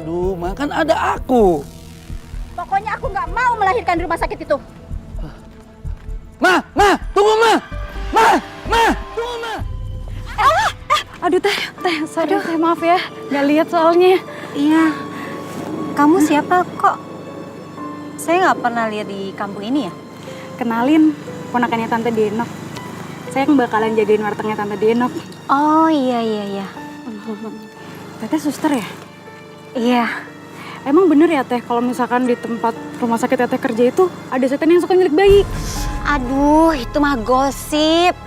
Aduh, Ma, kan ada aku. Pokoknya aku nggak mau melahirkan di rumah sakit itu. Ma, tunggu Ma, tunggu Ma. Aduh teh, sorry teh, maaf ya, nggak lihat soalnya. Iya, kamu siapa kok? Saya nggak pernah lihat di kampung ini ya. Kenalin, ponakannya Tante Denok. Saya yang bakalan jadiin wartegnya Tante Denok. Oh iya. Teteh suster ya? Iya. Emang bener ya teh, kalau misalkan di tempat rumah sakit teteh kerja itu ada setan yang suka nyulik bayi? Aduh, itu mah gosip.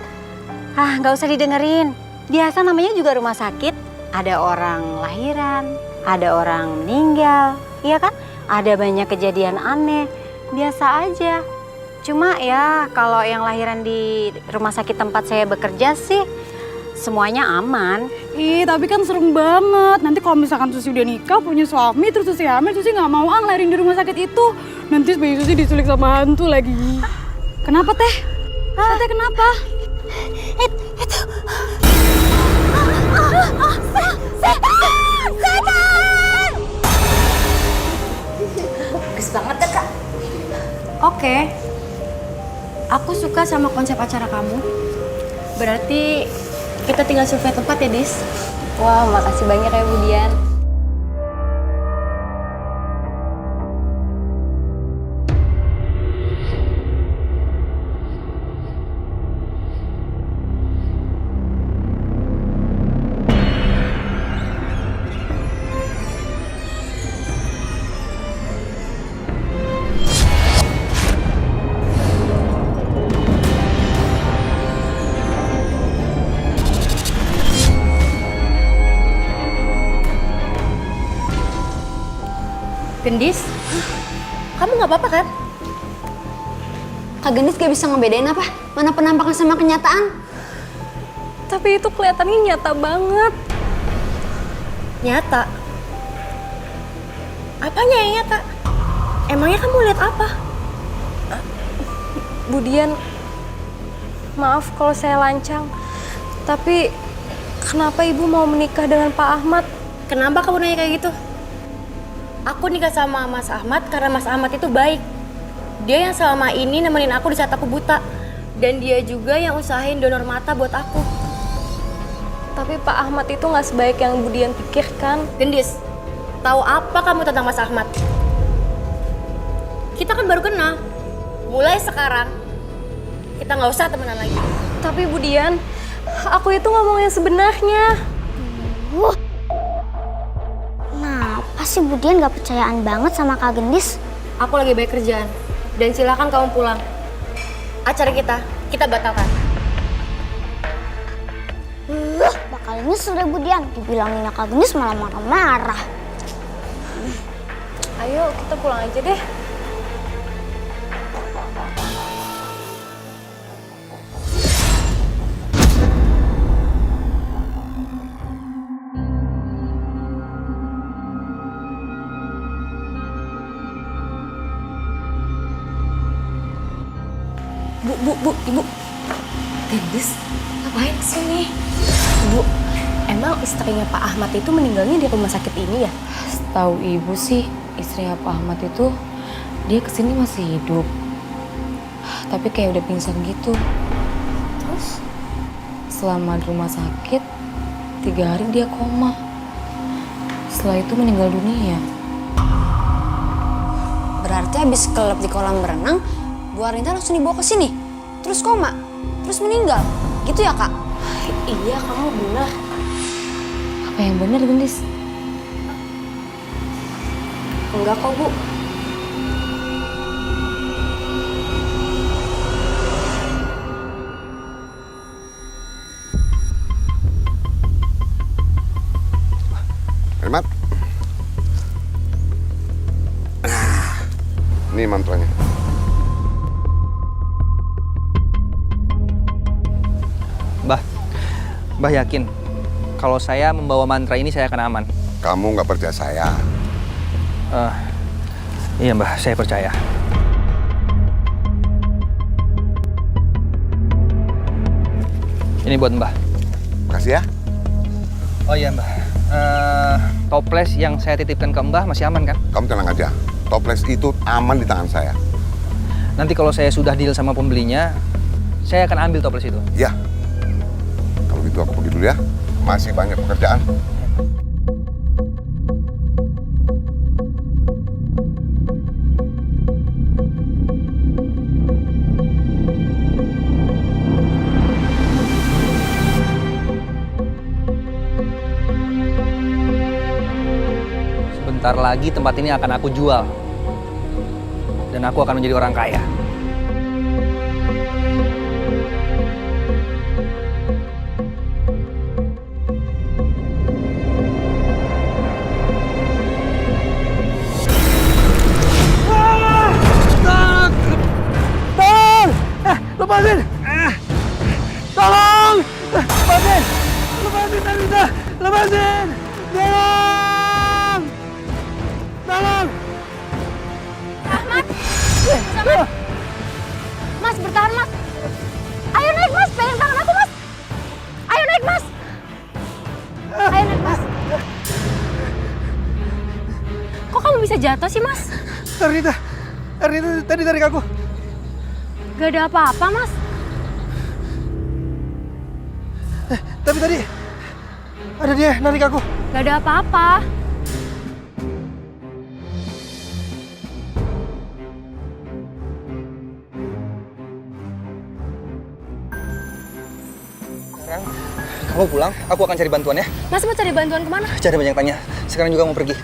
Nggak usah didengerin. Biasa namanya juga rumah sakit. Ada orang lahiran, ada orang meninggal, iya kan? Ada banyak kejadian aneh. Biasa aja. Cuma ya kalau yang lahiran di rumah sakit tempat saya bekerja sih semuanya aman. Ih, tapi kan serem banget. Nanti kalau misalkan Susi udah nikah, punya suami, terus Susi hamil, Susi nggak mau ngelahirin di rumah sakit itu. Nanti bayi Susi diculik sama hantu lagi. Kenapa teh? Teh kenapa? Itu. Bagus banget ya, Kak. Oke. Aku suka sama konsep acara kamu. Berarti kita tinggal survei tempat ya, Dis? Wah, makasih banyak ya Bu Dian. Gendis? Kamu nggak apa-apa kan? Kak Gendis gak bisa ngebedain apa? Mana penampakan sama kenyataan? Tapi itu kelihatannya nyata banget. Nyata? Apanya yang nyata? Emangnya kamu lihat apa? Bu Dian, maaf kalau saya lancang. Tapi kenapa Ibu mau menikah dengan Pak Ahmad? Kenapa kamu nanya kayak gitu? Aku nikah sama Mas Ahmad karena Mas Ahmad itu baik. Dia yang selama ini nemenin aku di saat aku buta. Dan dia juga yang usahain donor mata buat aku. Tapi Pak Ahmad itu nggak sebaik yang Bu Dian pikirkan. Gendis, tahu apa kamu tentang Mas Ahmad? Kita kan baru kenal. Mulai sekarang, kita nggak usah temenan lagi. Tapi Bu Dian, aku itu ngomong yang sebenarnya. Kenapa sih Bu Dian gak percayaan banget sama Kak Gendis? Aku lagi banyak kerjaan. Dan silakan kamu pulang. Acara kita batalkan. Bakal nyesel deh Bu Dian. Dibilanginnya Kak Gendis malah marah-marah. Ayo kita pulang aja deh. Bu, Ibu. Gendis, ngapain kesini? Bu, emang istrinya Pak Ahmad itu meninggalnya di rumah sakit ini ya? Setahu ibu sih, istrinya Pak Ahmad itu dia kesini masih hidup. Tapi kayak udah pingsan gitu. Terus? Selama di rumah sakit, 3 hari dia koma. Setelah itu meninggal dunia. Berarti habis kelep di kolam berenang, Bu Arinta langsung dibawa ke sini. Terus koma, terus meninggal. Gitu ya, Kak? Iya, kamu benar. Apa yang benar, Gendis? Enggak kok, Bu. Hemat. Nah, ini mantranya. Mbah yakin kalau saya membawa mantra ini saya akan aman. Kamu nggak percaya saya? Iya Mbah, saya percaya. Ini buat Mbah. Makasih ya. Oh iya Mbah, Toples yang saya titipkan ke Mbah masih aman kan? Kamu tenang aja. Toples itu aman di tangan saya. Nanti kalau saya sudah deal sama pembelinya, saya akan ambil toples itu. Ya. Kalau gitu aku pergi dulu ya. Masih banyak pekerjaan. Sebentar lagi tempat ini akan aku jual. Dan aku akan menjadi orang kaya. Lepasin! Tolong! Lepasin! Lepasin, Talita! Lepasin! Tolong! Tolong! Mas, bertahan mas. Ayo naik mas, pegang tangan aku mas. Ayo naik mas. Ayo naik mas. Kok kamu bisa jatuh sih mas? Ernita tadi tarik aku. Gak ada apa-apa mas. Tapi tadi ada dia narik aku. Gak ada apa-apa. Sekarang kamu pulang, aku akan cari bantuan ya. Mas mau cari bantuan kemana? Cari banyak tanya. Sekarang juga mau pergi.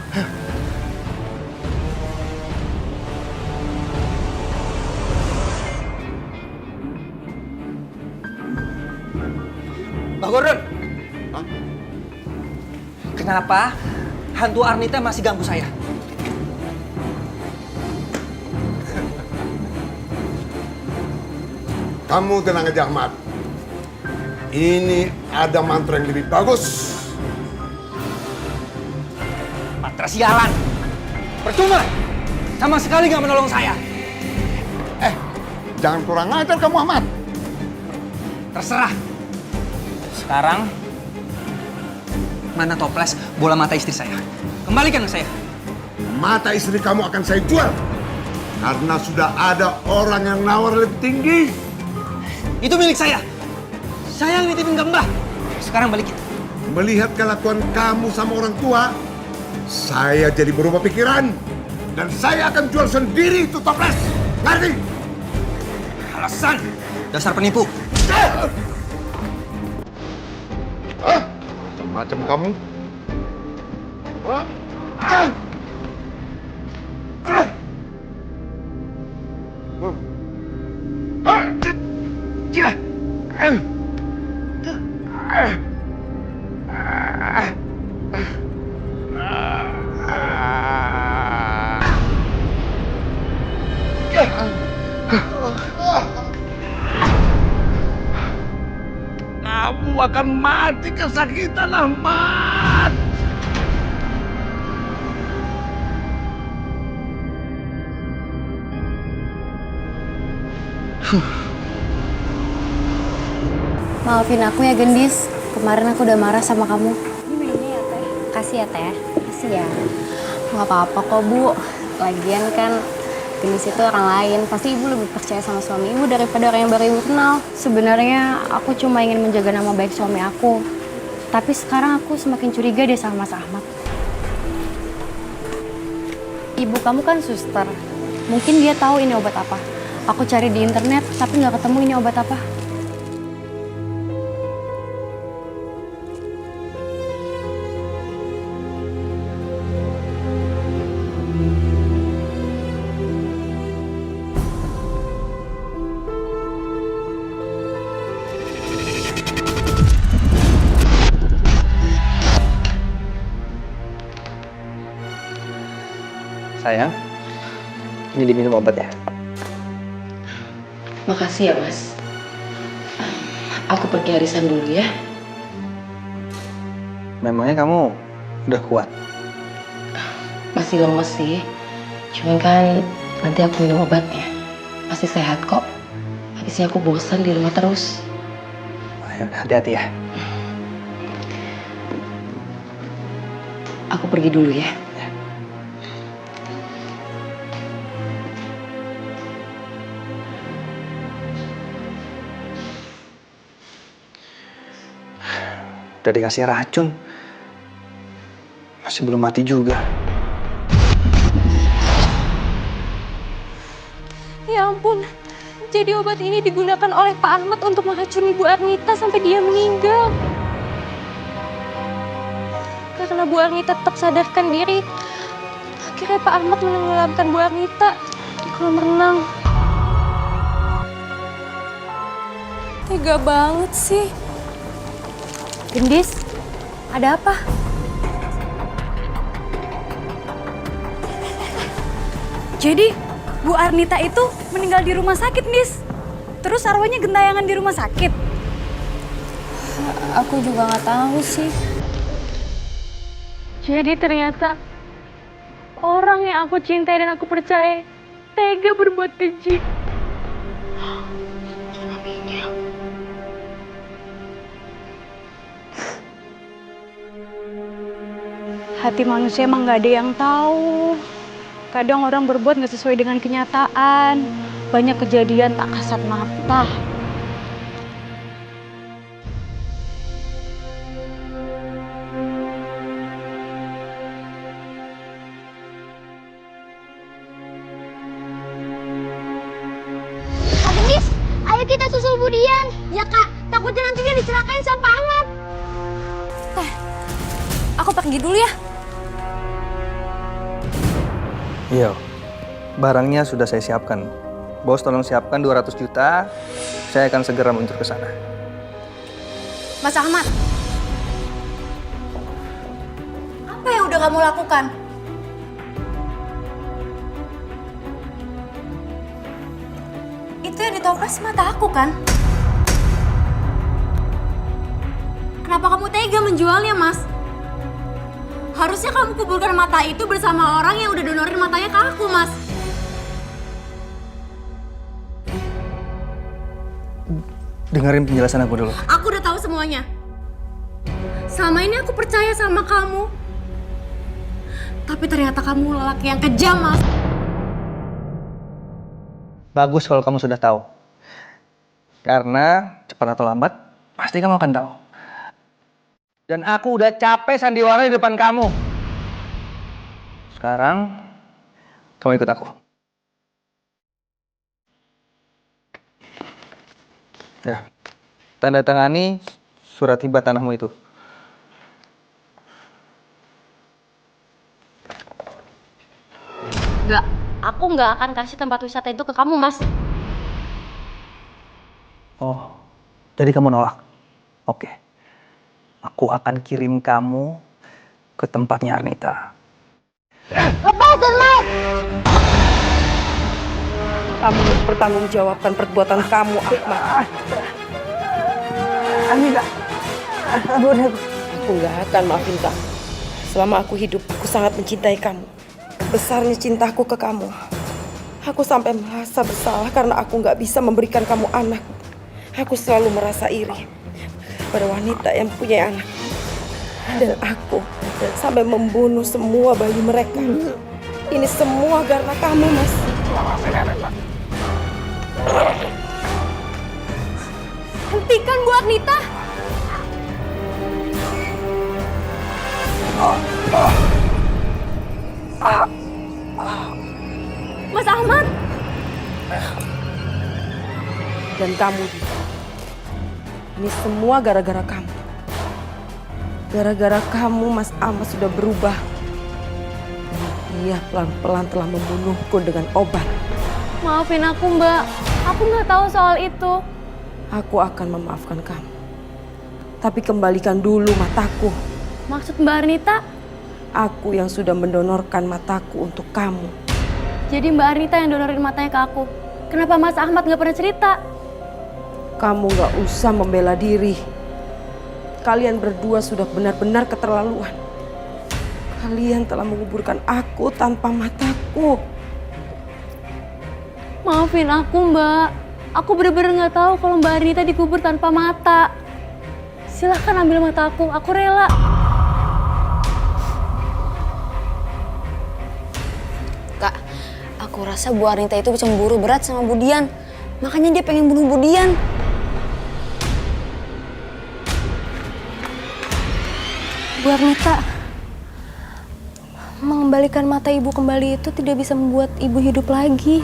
Bang Gordon! Hah? Kenapa hantu Arnita masih ganggu saya? Kamu tenang aja, Ahmad. Ini ada mantra yang lebih bagus. Mantra sialan! Percuma! Sama sekali nggak menolong saya. Jangan kurang ajar kamu, Ahmad. Terserah. Sekarang, mana toples bola mata istri saya? Kembalikan ke saya. Mata istri kamu akan saya jual. Karena sudah ada orang yang nawar lebih tinggi. Itu milik saya. Saya yang nitipin ke Mbah. Sekarang balikin. Melihat kelakuan kamu sama orang tua, saya jadi berubah pikiran. Dan saya akan jual sendiri itu toples. Ngerti? Alasan. Dasar penipu. Macam kamu. Kamu akan mati kesakitan, Ahmad. Maafin aku ya Gendis. Kemarin aku udah marah sama kamu. Ini mainnya ya teh. Kasih ya teh. Kasih ya. Nggak apa-apa kok bu. Lagian kan Gendis itu orang lain. Pasti ibu lebih percaya sama suami ibu daripada orang yang baru ibu kenal. Sebenarnya aku cuma ingin menjaga nama baik suami aku. Tapi sekarang aku semakin curiga deh sama Mas Ahmad. Ibu kamu kan suster. Mungkin dia tahu ini obat apa. Aku cari di internet tapi nggak ketemu ini obat apa. Sayang, ini diminum obat ya. Makasih ya, Mas. Aku pergi arisan dulu ya. Memangnya kamu udah kuat? Masih lemes sih. Cuman kan nanti aku minum obatnya. Pasti sehat kok. Habisnya aku bosan di rumah terus. Ayo, hati-hati ya. Aku pergi dulu ya. Udah dikasih racun. Masih belum mati juga. Ya ampun, jadi obat ini digunakan oleh Pak Ahmad untuk meracuni Bu Arnita sampai dia meninggal. Karena Bu Arnita tetap sadarkan diri, akhirnya Pak Ahmad menenggelamkan Bu Arnita di kolam renang. Tega banget sih. Gendis, ada apa? Jadi Bu Arnita itu meninggal di rumah sakit, Nis. Terus arwahnya gentayangan di rumah sakit. Aku juga nggak tahu sih. Jadi ternyata orang yang aku cintai dan aku percaya tega berbuat keji. Hati manusia emang nggak ada yang tahu. Kadang orang berbuat nggak sesuai dengan kenyataan. Banyak kejadian tak kasat mata. Kak Gendis, ayo kita susul Budian. Ya Kak, takutnya nanti dia dicelakain sama Pak Ahmad. Aku pergi dulu ya. Iya, barangnya sudah saya siapkan. Bos tolong siapkan 200 juta, saya akan segera meluncur ke sana. Mas Ahmad, apa yang udah kamu lakukan? Itu yang ditoples mata aku kan? Kenapa kamu tega menjualnya, Mas? Harusnya kamu kuburkan mata itu bersama orang yang udah donorin matanya ke aku, Mas. Dengerin penjelasan aku dulu. Aku udah tahu semuanya. Selama ini aku percaya sama kamu. Tapi ternyata kamu lelaki yang kejam, Mas. Bagus kalau kamu sudah tahu. Karena cepat atau lambat, pasti kamu akan tahu. Dan aku udah capek sandiwara di depan kamu. Sekarang, kamu ikut aku. Ya, tanda tangani surat hibah tanahmu itu. Enggak, aku nggak akan kasih tempat wisata itu ke kamu, Mas. Oh, jadi kamu nolak? Oke. Aku akan kirim kamu ke tempatnya Arnita. Lepasin, Mas! Kamu harus bertanggungjawabkan perbuatan kamu, Ahmad. Arnita, ampun aku. Aku nggak akan maafin kamu. Selama aku hidup, aku sangat mencintai kamu. Besarnya cintaku ke kamu. Aku sampai merasa bersalah karena aku nggak bisa memberikan kamu anak. Aku selalu merasa iri pada wanita yang punya anak. Dan aku sampai membunuh semua bayi mereka. Ini semua karena kamu, Mas. Hentikan Bu Arnita! Mas Ahmad! Dan kamu juga. Ini semua gara-gara kamu. Gara-gara kamu Mas Ahmad sudah berubah. Dan dia pelan-pelan telah membunuhku dengan obat. Maafin aku, Mbak. Aku nggak tahu soal itu. Aku akan memaafkan kamu. Tapi kembalikan dulu mataku. Maksud Mbak Arnita? Aku yang sudah mendonorkan mataku untuk kamu. Jadi Mbak Arnita yang donorin matanya ke aku. Kenapa Mas Ahmad nggak pernah cerita? Kamu gak usah membela diri. Kalian berdua sudah benar-benar keterlaluan. Kalian telah menguburkan aku tanpa mataku. Maafin aku, Mbak. Aku bener-bener nggak tahu kalau Mbak Arnita dikubur tanpa mata. Silahkan ambil mata aku rela. Aku rasa Bu Arnita itu cemburu berat sama Bu Dian. Makanya dia pengen bunuh Bu Dian. Bu Arnita, mengembalikan mata ibu kembali itu tidak bisa membuat ibu hidup lagi.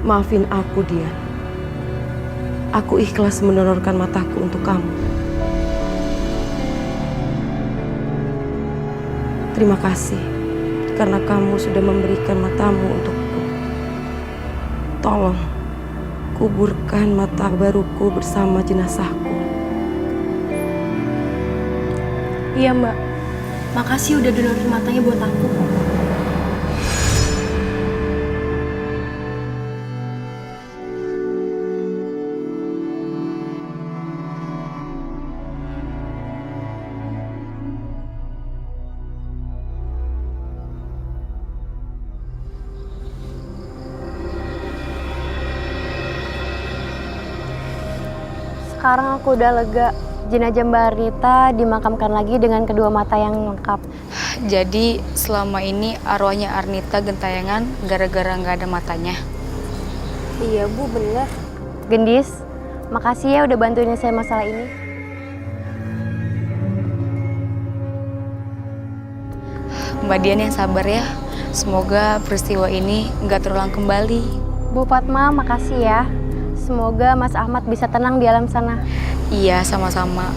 Maafin aku, Dian. Aku ikhlas mendonorkan mataku untuk kamu. Terima kasih karena kamu sudah memberikan matamu untukku. Tolong, kuburkan mata baruku bersama jenazahku. Iya, Mbak. Makasih udah donorin matanya buat aku. Sekarang aku udah lega. Jenazah Mbak Arnita dimakamkan lagi dengan kedua mata yang lengkap. Jadi selama ini arwahnya Arnita gentayangan gara-gara nggak ada matanya. Iya, Bu, bener. Gendis, makasih ya udah bantuin saya masalah ini. Mbak Dian yang sabar ya. Semoga peristiwa ini nggak terulang kembali. Bu Fatma, makasih ya. Semoga Mas Ahmad bisa tenang di alam sana. Iya, sama-sama.